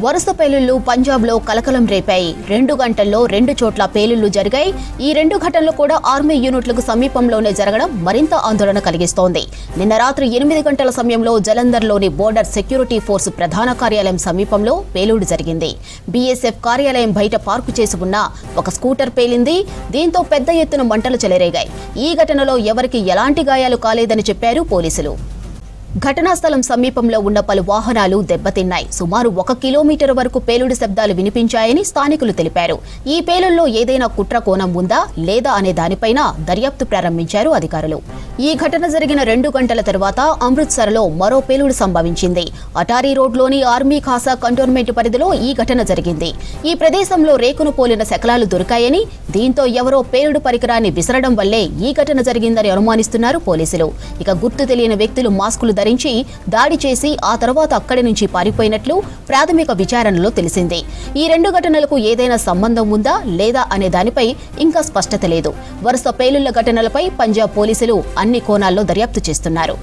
వరుస పేలుళ్లు పంజాబ్లో కలకలం రేపాయి. 2 గంటల్లో 2 చోట్ల పేలుళ్లు జరిగాయి. ఈ 2 ఘటనలు కూడా ఆర్మీ యూనిట్లకు సమీపంలోనే జరగడం మరింత ఆందోళన కలిగిస్తోంది. నిన్న రాత్రి 8 గంటల సమయంలో జలంధర్లోని బోర్డర్ సెక్యూరిటీ ఫోర్స్ ప్రధాన కార్యాలయం సమీపంలో పేలుడు జరిగింది. బీఎస్ఎఫ్ కార్యాలయం బయట పార్కు చేసి ఉన్న ఒక స్కూటర్ పేలింది. దీంతో పెద్ద ఎత్తున మంటలు చెలరేగాయి. ఈ ఘటనలో ఎవరికి ఎలాంటి గాయాలు కాలేదని చెప్పారు పోలీసులు. ఘటనా స్థలం సమీపంలో ఉన్న పలు వాహనాలు దెబ్బతిన్నాయి. సుమారు 1 కిలోమీటర్ వరకు పేలుడు శబ్దాలు వినిపించాయని స్థానికులు తెలిపారు. ఈ పేలుల్లో ఏదైనా కుట్ర కోణం ఉందా లేదా అనే దానిపైన దర్యాప్తు ప్రారంభించారు అధికారులు. ఈ ఘటన జరిగిన 2 గంటల తర్వాత అమృత్సర్లో మరో పేలుడు సంభవించింది. అటారీ రోడ్లోని ఆర్మీ ఖాసా కంటోన్మెంట్ పరిధిలో ఈ ఘటన జరిగింది. ఈ ప్రదేశంలో రేకును పోలిన శకలాలు దొరికాయని, దీంతో ఎవరో పేలుడు పరికరాన్ని విసరడం వల్లే ఈ ఘటన జరిగిందని అనుమానిస్తున్నారు పోలీసులు. ఇక గుర్తు తెలియని వ్యక్తులు మాస్కులు ధరించి దాడి చేసి ఆ తర్వాత అక్కడి నుంచి పారిపోయినట్లు ప్రాథమిక విచారణలో తెలిసింది. ఈ 2 ఘటనలకు ఏదైనా సంబంధం ఉందా లేదా అనే దానిపై ఇంకా స్పష్టత లేదు. వరుస పేలుళ్ల ఘటనలపై పంజాబ్ పోలీసులు అన్ని కోణాల్లో దర్యాప్తు చేస్తున్నారు.